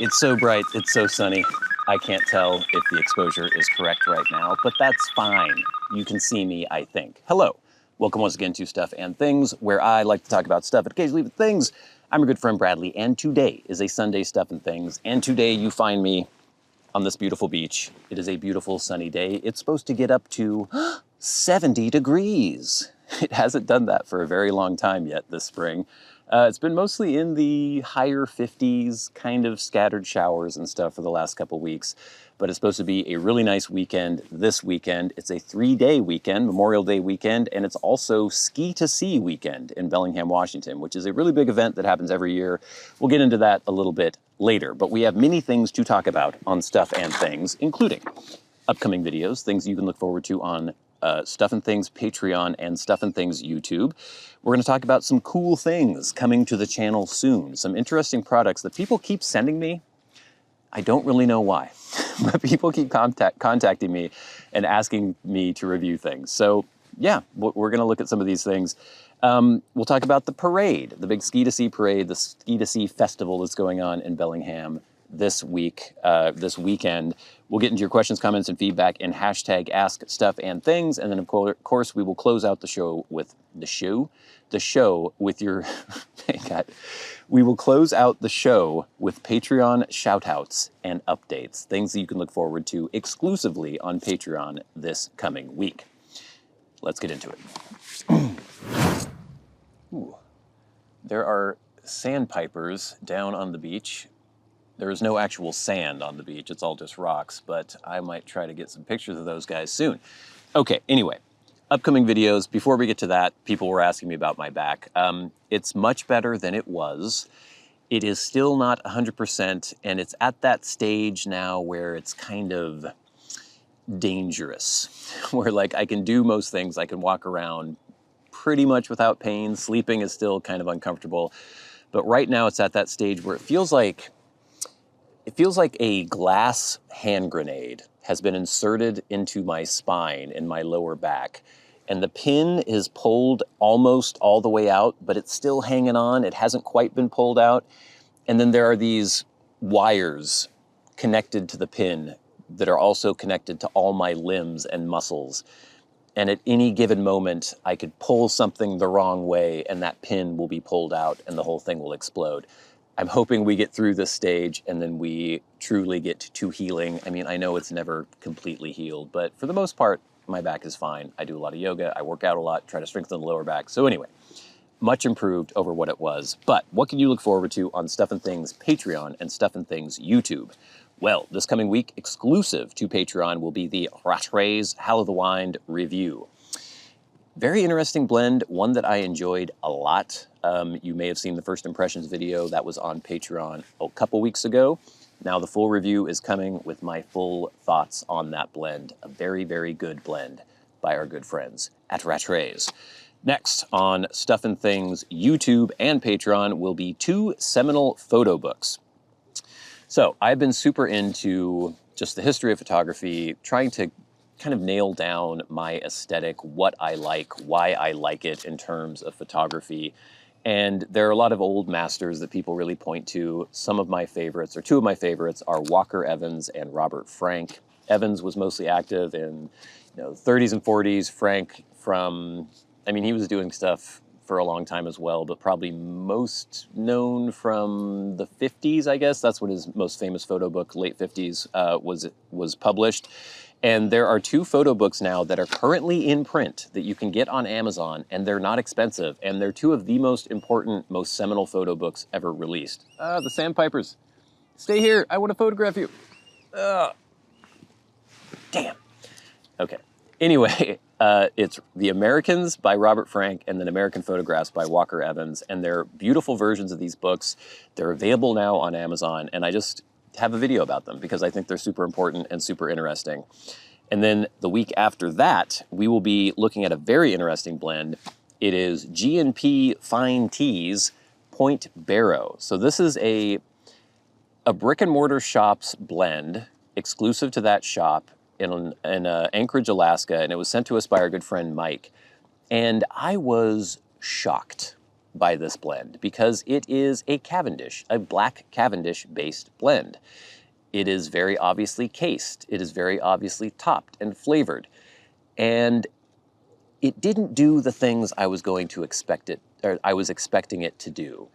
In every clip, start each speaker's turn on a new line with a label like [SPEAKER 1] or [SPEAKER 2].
[SPEAKER 1] It's so bright, it's so sunny. I can't tell if the exposure is correct right now, but that's fine. You can see me, I think. Hello. Welcome once again to Stuff and Things, where I like to talk about stuff and occasionally even things. I'm your good friend Bradley, and today is a Sunday Stuff and Things, and today you find me on this beautiful beach. It is a beautiful sunny day. It's supposed to get up to 70 degrees. It hasn't done that for a very long time yet this spring. It's been mostly in the higher 50s, kind of scattered showers and stuff for the last couple weeks. But it's supposed to be a really nice weekend this weekend. It's a 3-day weekend, Memorial Day weekend, and it's also Ski to Sea weekend in Bellingham, Washington, which is a really big event that happens every year. We'll get into that a little bit later, but we have many things to talk about on Stuff and Things, including upcoming videos, things you can look forward to on Stuff and Things Patreon and Stuff and Things YouTube. We're going to talk about some cool things coming to the channel soon, some interesting products that people keep sending me. I don't really know why, but people keep contacting me and asking me to review things. So yeah, we're going to look at some of these things. We'll talk about the parade, the big Ski to Sea parade, the Ski to Sea festival that's going on in Bellingham this weekend. We'll get into your questions, comments, and feedback in hashtag askstuffandthings. And then of course we will close out the show with your, we will close out the show with Patreon shoutouts and updates, things that you can look forward to exclusively on Patreon this coming week. Let's get into it. Ooh. There are sandpipers down on the beach. There is no actual sand on the beach, it's all just rocks, but I might try to get some pictures of those guys soon. Okay, anyway, upcoming videos. Before we get to that, people were asking me about my back. It's much better than it was. It is still not 100%, and it's at that stage now where it's kind of dangerous, where like I can do most things. I can walk around pretty much without pain. Sleeping is still kind of uncomfortable, but right now it's at that stage where it feels like a glass hand grenade has been inserted into my spine in my lower back. And the pin is pulled almost all the way out, but it's still hanging on. It hasn't quite been pulled out. And then there are these wires connected to the pin that are also connected to all my limbs and muscles. And at any given moment, I could pull something the wrong way and that pin will be pulled out and the whole thing will explode. I'm hoping we get through this stage and then we truly get to healing. I mean, I know it's never completely healed, but for the most part, my back is fine. I do a lot of yoga, I work out a lot, try to strengthen the lower back. So anyway, much improved over what it was. But what can you look forward to on Stuff and Things Patreon and Stuff and Things YouTube? Well, this coming week, exclusive to Patreon, will be the Rattray Hal of the Wind review. Very interesting blend, one that I enjoyed a lot. You may have seen the first impressions video that was on Patreon a couple weeks ago. Now the full review is coming with my full thoughts on that blend. A very, very good blend by our good friends at Rattrays. Next on Stuff and Things YouTube and Patreon will be 2 seminal photo books. So I've been super into just the history of photography, trying to kind of nail down my aesthetic, what I like, why I like it in terms of photography. And there are a lot of old masters that people really point to. Some of my favorites, or 2 of my favorites, are Walker Evans and Robert Frank. Evans was mostly active in the 30s and 40s. Frank he was doing stuff for a long time as well, but probably most known from the 50s, I guess. That's when his most famous photo book, late 50s, was published. And there are 2 photo books now that are currently in print that you can get on Amazon, and they're not expensive. And they're 2 of the most important, most seminal photo books ever released. The sandpipers. Stay here, I want to photograph you. Damn. Okay. Anyway, it's The Americans by Robert Frank and then American Photographs by Walker Evans. And they're beautiful versions of these books. They're available now on Amazon, and I just have a video about them because I think they're super important and super interesting. And then the week after that, we will be looking at a very interesting blend. It is G&P Fine Teas Point Barrow. So this is a brick and mortar shop's blend, exclusive to that shop in Anchorage, Alaska, and it was sent to us by our good friend Mike. And I was shocked. by this blend because it is a Cavendish, a black Cavendish-based blend. It is very obviously cased. It is very obviously topped and flavored. And it didn't do the things I was going to expect it, or I was expecting it to do.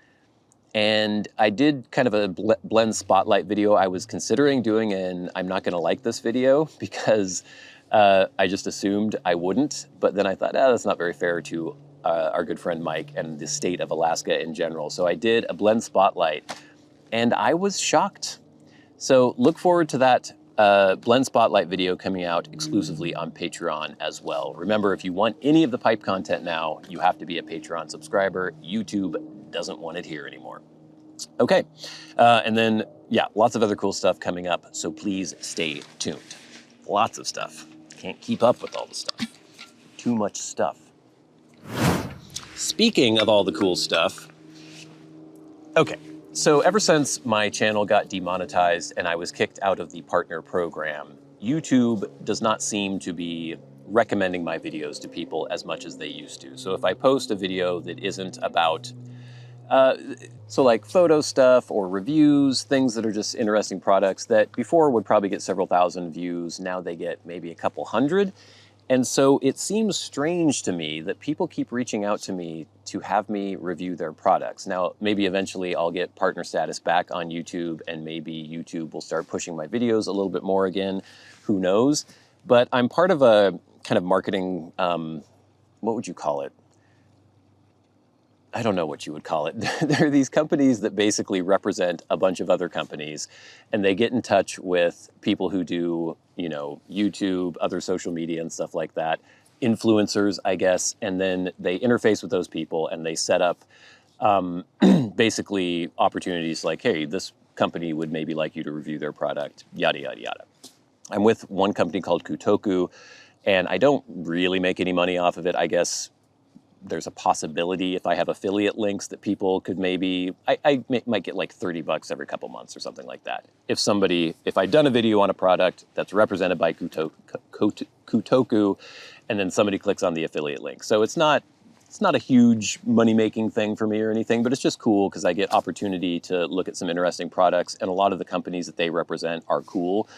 [SPEAKER 1] And I did kind of a blend spotlight video I was considering doing, and I'm not gonna like this video because I just assumed I wouldn't, but then I thought, that's not very fair to our good friend Mike and the state of Alaska in general. So I did a blend spotlight, and I was shocked. So look forward to that blend spotlight video coming out exclusively on Patreon as well. Remember, if you want any of the pipe content now, you have to be a Patreon subscriber. YouTube doesn't want it here anymore. Okay, and then, yeah, lots of other cool stuff coming up, so please stay tuned. Lots of stuff. Can't keep up with all the stuff. Too much stuff. Speaking of all the cool stuff, okay. So ever since my channel got demonetized and I was kicked out of the partner program, YouTube does not seem to be recommending my videos to people as much as they used to. So if I post a video that isn't about, so like photo stuff or reviews, things that are just interesting products that before would probably get several thousand views, now they get maybe a couple hundred. And so it seems strange to me that people keep reaching out to me to have me review their products. Now, maybe eventually I'll get partner status back on YouTube and maybe YouTube will start pushing my videos a little bit more again. Who knows? But I'm part of a kind of marketing, what would you call it? I don't know what you would call it. There are these companies that basically represent a bunch of other companies, and they get in touch with people who do, you know, YouTube, other social media and stuff like that, influencers, I guess, and then they interface with those people and they set up basically opportunities like, hey, this company would maybe like you to review their product, yada, yada, yada. I'm with one company called Kutoku, and I don't really make any money off of it, I guess. There's a possibility if I have affiliate links that people could maybe, I might get like $30 every couple months or something like that. If I'd done a video on a product that's represented by Kutoku, and then somebody clicks on the affiliate link. So it's not a huge money-making thing for me or anything, but it's just cool because I get opportunity to look at some interesting products, and a lot of the companies that they represent are cool,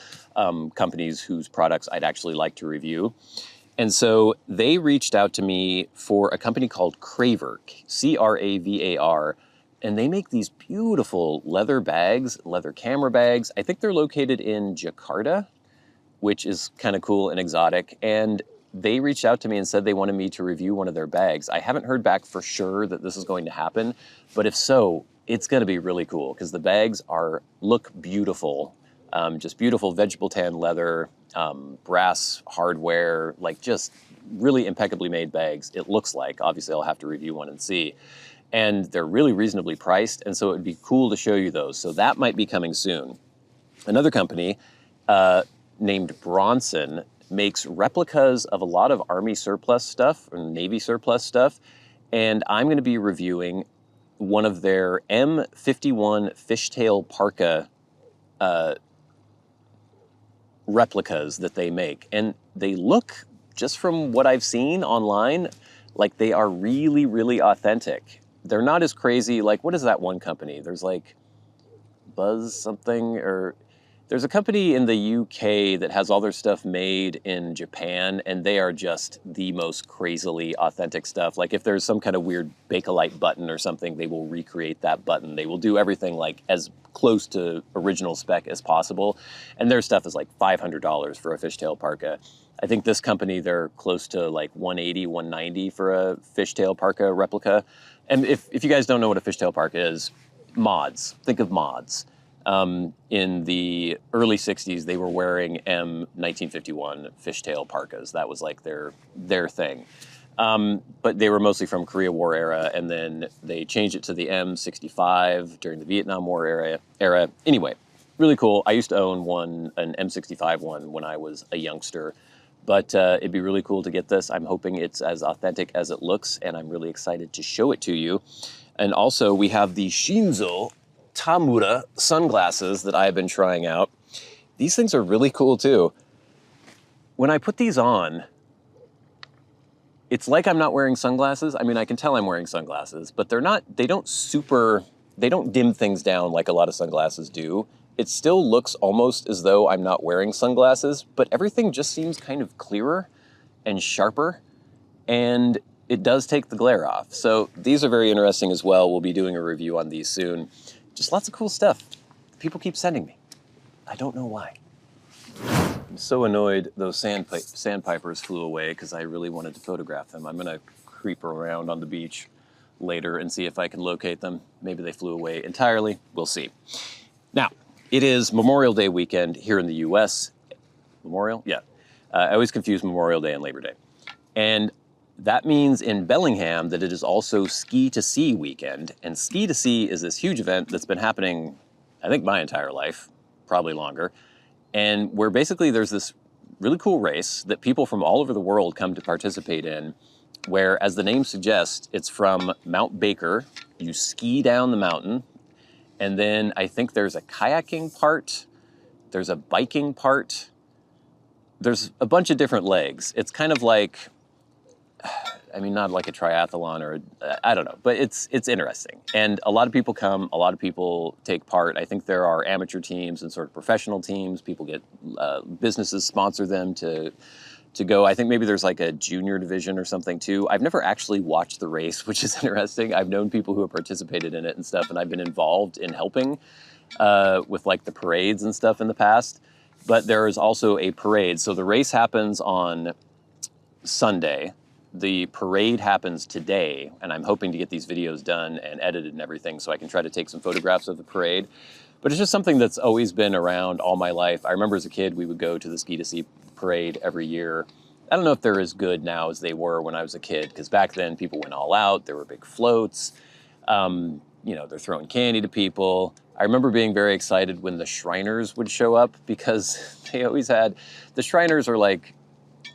[SPEAKER 1] companies whose products I'd actually like to review. And so they reached out to me for a company called CRAVAR, C-R-A-V-A-R, and they make these beautiful leather bags, leather camera bags. I think they're located in Jakarta, which is kind of cool and exotic. And they reached out to me and said they wanted me to review one of their bags. I haven't heard back for sure that this is going to happen, but if so, it's going to be really cool because the bags look beautiful, just beautiful vegetable tan leather, brass hardware, like just really impeccably made bags. It looks like, obviously I'll have to review one and see. And they're really reasonably priced, and so it would be cool to show you those. So that might be coming soon. Another company named Bronson makes replicas of a lot of Army surplus stuff or Navy surplus stuff, and I'm going to be reviewing one of their M51 fishtail parka replicas that they make. And they look, just from what I've seen online, like they are really, really authentic. They're not as crazy, like, what is that one company? There's like Buzz something, or there's a company in the UK that has all their stuff made in Japan, and they are just the most crazily authentic stuff. Like if there's some kind of weird Bakelite button or something, they will recreate that button. They will do everything like as close to original spec as possible. And their stuff is like $500 for a fishtail parka. I think this company, they're close to like $180, $190 for a fishtail parka replica. And if you guys don't know what a fishtail parka is, mods, think of mods. In the early 60s, they were wearing M1951 fishtail parkas. That was like their thing. But they were mostly from Korea War era, and then they changed it to the M65 during the Vietnam War era. Anyway, really cool. I used to own an M65 one when I was a youngster, but it'd be really cool to get this. I'm hoping it's as authentic as it looks, and I'm really excited to show it to you. And also, we have the Shinzo Tamura sunglasses that I've been trying out. These things are really cool too. When I put these on, it's like I'm not wearing sunglasses. I mean, I can tell I'm wearing sunglasses, but they don't dim things down like a lot of sunglasses do. It still looks almost as though I'm not wearing sunglasses, but everything just seems kind of clearer and sharper, and it does take the glare off. So these are very interesting as well. We'll be doing a review on these soon. Just lots of cool stuff. People keep sending me. I don't know why. I'm so annoyed those sandpipers flew away because I really wanted to photograph them. I'm gonna creep around on the beach later and see if I can locate them. Maybe they flew away entirely. We'll see. Now, it is Memorial Day weekend here in the US. Memorial? Yeah. I always confuse Memorial Day and Labor Day. And that means in Bellingham that it is also Ski to Sea weekend. And Ski to Sea is this huge event that's been happening, I think, my entire life, probably longer. And where basically there's this really cool race that people from all over the world come to participate in, where, as the name suggests, it's from Mount Baker. You ski down the mountain, and then I think there's a kayaking part, there's a biking part, there's a bunch of different legs. It's kind of like, I mean, not like a triathlon or I don't know, but it's interesting. And a lot of people come, a lot of people take part. I think there are amateur teams and sort of professional teams. People get, businesses sponsor them to go. I think maybe there's like a junior division or something too. I've never actually watched the race, which is interesting. I've known people who have participated in it and stuff, and I've been involved in helping with like the parades and stuff in the past. But there is also a parade. So the race happens on Sunday. The parade happens today, and I'm hoping to get these videos done and edited and everything so I can try to take some photographs of the parade. But it's just something that's always been around all my life. I remember as a kid, we would go to the Ski to Sea parade every year. I don't know if they're as good now as they were when I was a kid, because back then people went all out. There were big floats. You know, they're throwing candy to people. I remember being very excited when the Shriners would show up, because they always had, the Shriners are like,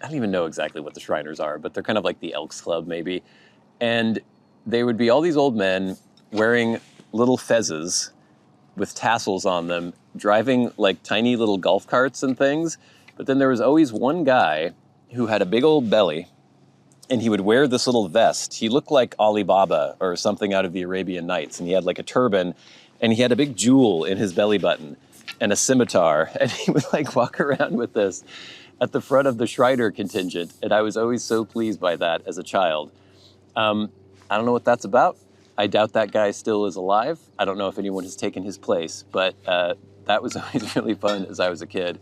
[SPEAKER 1] I don't even know exactly what the Shriners are, but they're kind of like the Elks Club maybe. And they would be all these old men wearing little fezzes with tassels on them, driving like tiny little golf carts and things. But then there was always one guy who had a big old belly, and he would wear this little vest. He looked like Alibaba or something out of the Arabian Nights, and he had like a turban, and he had a big jewel in his belly button and a scimitar, and he would like walk around with this at the front of the Shriner contingent, and I was always so pleased by that as a child. I don't know what that's about. I doubt that guy still is alive. I don't know if anyone has taken his place, but that was always really fun as I was a kid.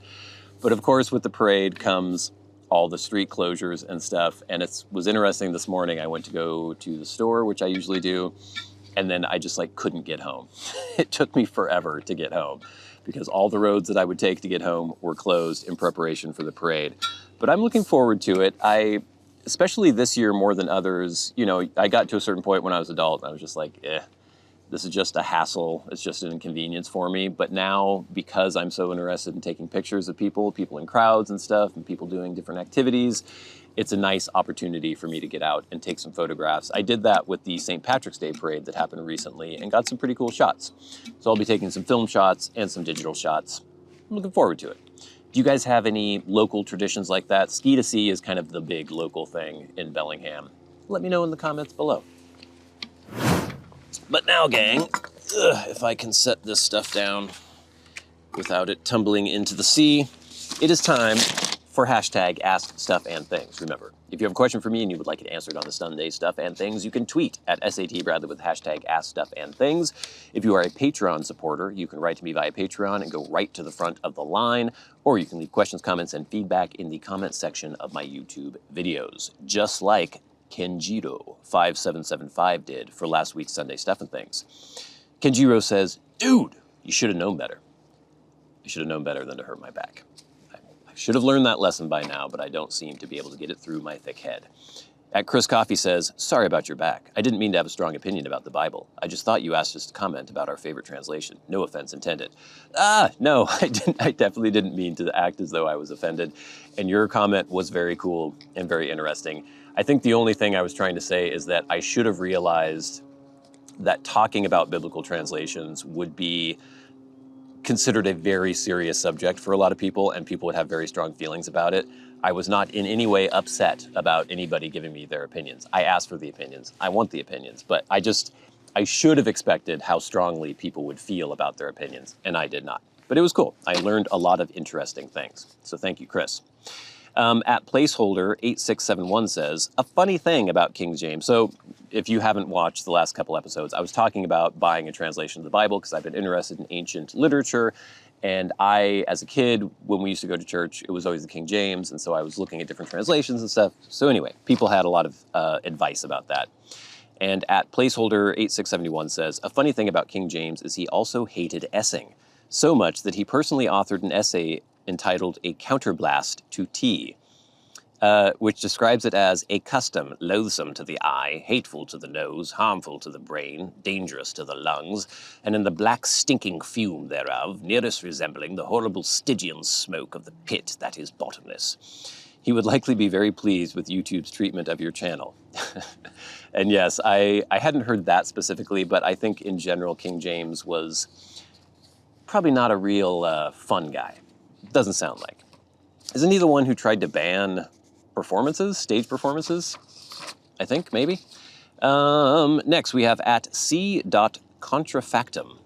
[SPEAKER 1] But of course, with the parade comes all the street closures and stuff, and it was interesting this morning. I went to go to the store, which I usually do, and then I just like couldn't get home. It took me forever to get home, because all the roads that I would take to get home were closed in preparation for the parade. But I'm looking forward to it. Especially this year more than others, you know, I got to a certain point when I was an adult and I was just like, this is just a hassle. It's just an inconvenience for me. But now, because I'm so interested in taking pictures of people in crowds and stuff, and people doing different activities, it's a nice opportunity for me to get out and take some photographs. I did that with the St. Patrick's Day parade that happened recently and got some pretty cool shots. So I'll be taking some film shots and some digital shots. I'm looking forward to it. Do you guys have any local traditions like that? Ski to Sea is kind of the big local thing in Bellingham. Let me know in the comments below. But now, gang, if I can set this stuff down without it tumbling into the sea, it is time for hashtag #AskStuffandThings. Remember, if you have a question for me and you would like it answered on the Sunday Stuff and Things, you can tweet at SATBradley with hashtag #AskStuffandThings. If you are a Patreon supporter, you can write to me via Patreon and go right to the front of the line, or you can leave questions, comments, and feedback in the comments section of my YouTube videos, just like Kenjiro5775 did for last week's Sunday Stuff and Things. Kenjiro says, dude, you should have known better. You should have known better than to hurt my back. I should have learned that lesson by now, but I don't seem to be able to get it through my thick head. At Chris Coffee says, sorry about your back. I didn't mean to have a strong opinion about the Bible. I just thought you asked us to comment about our favorite translation. No offense intended. No, I didn't. I definitely didn't mean to act as though I was offended. And your comment was very cool and very interesting. I think the only thing I was trying to say is that I should have realized that talking about biblical translations would be considered a very serious subject for a lot of people, and people would have very strong feelings about it. I was not in any way upset about anybody giving me their opinions. I asked for the opinions. I want the opinions, but I should have expected how strongly people would feel about their opinions, and I did not. But it was cool. I learned a lot of interesting things. So thank you, Chris. At placeholder 8671 says, a funny thing about King James. So if you haven't watched the last couple episodes, I was talking about buying a translation of the Bible because I've been interested in ancient literature. And I, as a kid, when we used to go to church, it was always the King James. And so I was looking at different translations and stuff. So anyway, people had a lot of advice about that. And at placeholder 8671 says, a funny thing about King James is he also hated essing so much that he personally authored an essay entitled A Counterblast to Tea, which describes it as a custom loathsome to the eye, hateful to the nose, harmful to the brain, dangerous to the lungs, and in the black stinking fume thereof, nearest resembling the horrible Stygian smoke of the pit that is bottomless. He would likely be very pleased with YouTube's treatment of your channel. And yes, I hadn't heard that specifically, but I think in general King James was probably not a real fun guy. Doesn't sound like. Isn't he the one who tried to ban performances, stage performances? I think, maybe. Next, we have at c.contrafactum,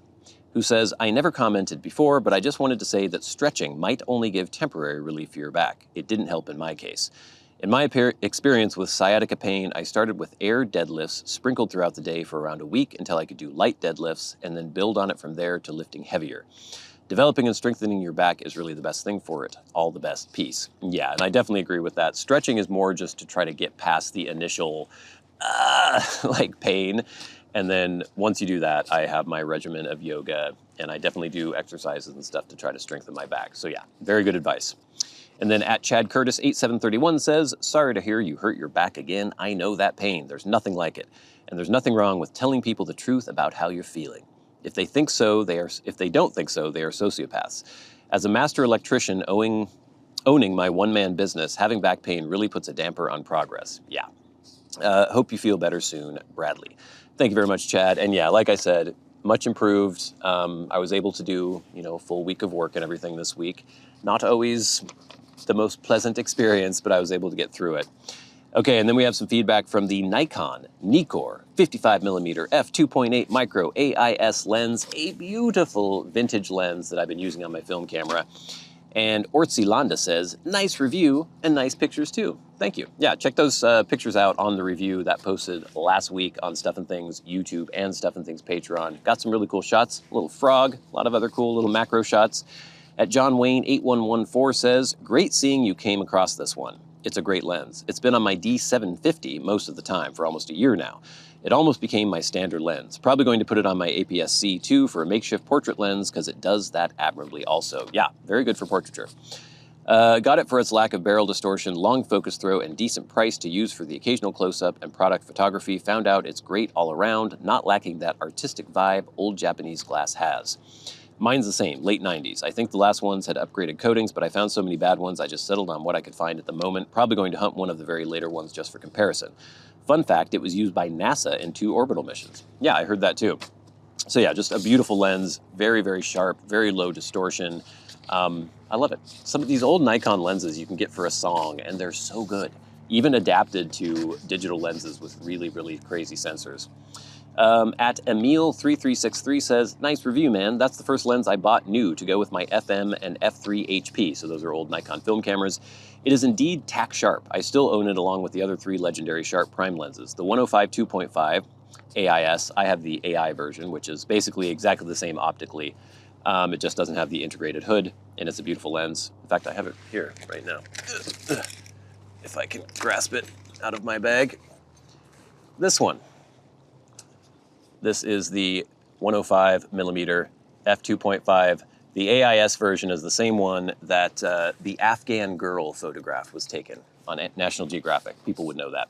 [SPEAKER 1] who says, I never commented before, but I just wanted to say that stretching might only give temporary relief for your back. It didn't help in my case. In my experience with sciatica pain, I started with air deadlifts sprinkled throughout the day for around a week until I could do light deadlifts and then build on it from there to lifting heavier. Developing and strengthening your back is really the best thing for it. All the best. Peace. Yeah, and I definitely agree with that. Stretching is more just to try to get past the initial, like pain. And then once you do that, I have my regimen of yoga, and I definitely do exercises and stuff to try to strengthen my back. So yeah, very good advice. And then at Chad Curtis 8731 says, sorry to hear you hurt your back again. I know that pain. There's nothing like it. And there's nothing wrong with telling people the truth about how you're feeling. If they think so, if they don't think so, they are sociopaths. As a master electrician owning my one-man business, having back pain really puts a damper on progress. Yeah. Hope you feel better soon, Bradley. Thank you very much, Chad. And yeah, like I said, much improved. I was able to do, a full week of work and everything this week. Not always the most pleasant experience, but I was able to get through it. Okay, and then we have some feedback from the Nikon Nikkor 55mm f2.8 micro AIS lens, a beautiful vintage lens that I've been using on my film camera. And Ortsilanda says, nice review and nice pictures too. Thank you. Yeah, check those pictures out on the review that posted last week on Stuff and Things YouTube and Stuff and Things Patreon. Got some really cool shots, a little frog, a lot of other cool little macro shots. At John Wayne 8114 says, great seeing you came across this one. It's a great lens. It's been on my D750 most of the time for almost a year now. It almost became my standard lens. Probably going to put it on my APS-C too for a makeshift portrait lens because it does that admirably also. Yeah, very good for portraiture. Got it for its lack of barrel distortion, long focus throw, and decent price to use for the occasional close-up and product photography. Found out it's great all around, not lacking that artistic vibe old Japanese glass has. Mine's the same, late 90s. I think the last ones had upgraded coatings, but I found so many bad ones I just settled on what I could find at the moment. Probably going to hunt one of the very later ones just for comparison. Fun fact, it was used by NASA in 2 orbital missions. Yeah, I heard that too. So yeah, just a beautiful lens, very, very sharp, very low distortion. I love it. Some of these old Nikon lenses you can get for a song, and they're so good. Even adapted to digital lenses with really, really crazy sensors. At Emil3363 says, nice review, man. That's the first lens I bought new to go with my FM and F3 HP. So those are old Nikon film cameras. It is indeed tack sharp. I still own it along with the other 3 legendary sharp prime lenses. The 105 2.5 AIS, I have the AI version, which is basically exactly the same optically. It just doesn't have the integrated hood, and it's a beautiful lens. In fact, I have it here right now. If I can grasp it out of my bag. This one. This is the 105mm f2.5. The AIS version is the same one that the Afghan girl photograph was taken on National Geographic. People would know that.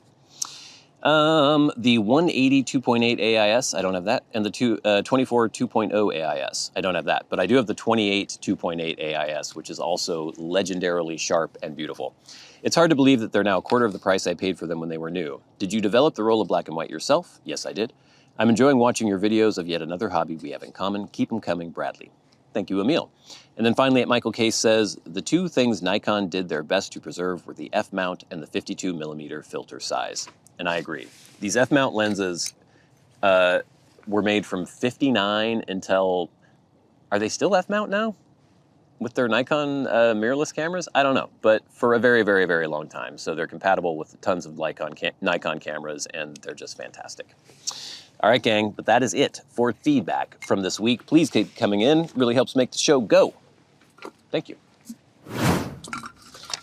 [SPEAKER 1] The 180 2.8 AIS, I don't have that. And the 24 2.0 AIS, I don't have that. But I do have the 28 2.8 AIS, which is also legendarily sharp and beautiful. It's hard to believe that they're now a quarter of the price I paid for them when they were new. Did you develop the roll of black and white yourself? Yes, I did. I'm enjoying watching your videos of yet another hobby we have in common. Keep them coming, Bradley. Thank you, Emil. And then finally, at Michael Case says, the two things Nikon did their best to preserve were the f-mount and the 52mm filter size. And I agree. These f-mount lenses were made from 59 until, are they still f-mount now? With their Nikon mirrorless cameras? I don't know, but for a very, very, very long time. So they're compatible with tons of Nikon cameras, and they're just fantastic. All right, gang, but that is it for feedback from this week. Please keep coming in. It really helps make the show go. Thank you.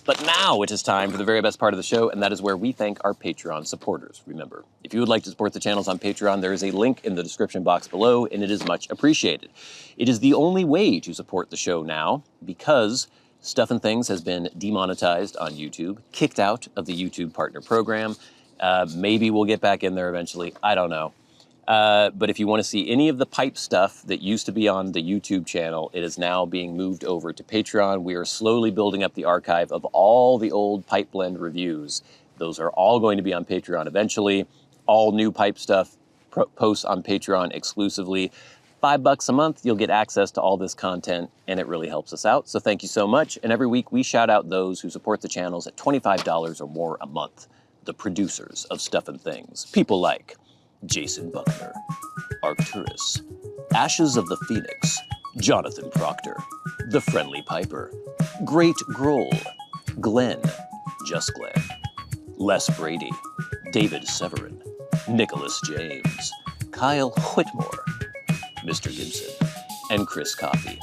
[SPEAKER 1] But now it is time for the very best part of the show, and that is where we thank our Patreon supporters. Remember, if you would like to support the channels on Patreon, there is a link in the description box below, and it is much appreciated. It is the only way to support the show now, because Stuff and Things has been demonetized on YouTube, kicked out of the YouTube Partner Program. Maybe we'll get back in there eventually. I don't know. But if you want to see any of the pipe stuff that used to be on the YouTube channel, it is now being moved over to Patreon. We are slowly building up the archive of all the old pipe blend reviews. Those are all going to be on Patreon eventually. All new pipe stuff posts on Patreon exclusively. $5 a month, you'll get access to all this content, and it really helps us out. So thank you so much. And every week we shout out those who support the channels at $25 or more a month. The producers of Stuff and Things. People like Jason Buckner, Arcturus, Ashes of the Phoenix, Jonathon Proctor, The Friendly Piper, GreatGrol, Glenn, Just Glenn, Les Brady, David Severin, Nicholas James, Kyle Whitmore, Mr. Gibson, and Chris Caughey.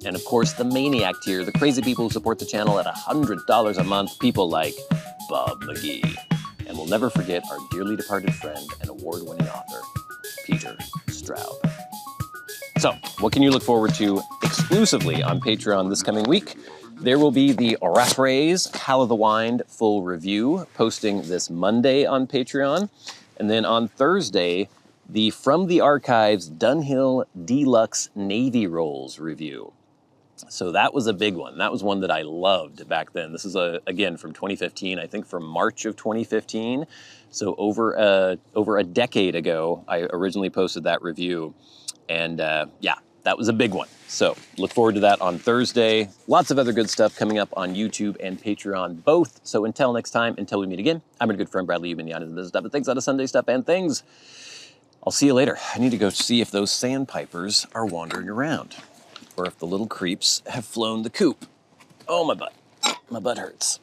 [SPEAKER 1] And of course, the Maniac tier, the crazy people who support the channel at $100 a month, people like Bob Magee. And we'll never forget our dearly departed friend and award-winning author, Peter Straub. So, what can you look forward to exclusively on Patreon this coming week? There will be the Raffray's Hal of the Wind full review, posting this Monday on Patreon. And then on Thursday, the From the Archives Dunhill Deluxe Navy Rolls review. So that was a big one. That was one that I loved back then. This is, again, from 2015, I think from March of 2015. So over a decade ago, I originally posted that review. And yeah, that was a big one. So look forward to that on Thursday. Lots of other good stuff coming up on YouTube and Patreon both. So until next time, until we meet again, I'm your good friend Bradley. You've been the honest business stuff and things on a Sunday Stuff and Things. I'll see you later. I need to go see if those sandpipers are wandering around, or if the little creeps have flown the coop. Oh, my butt. My butt hurts.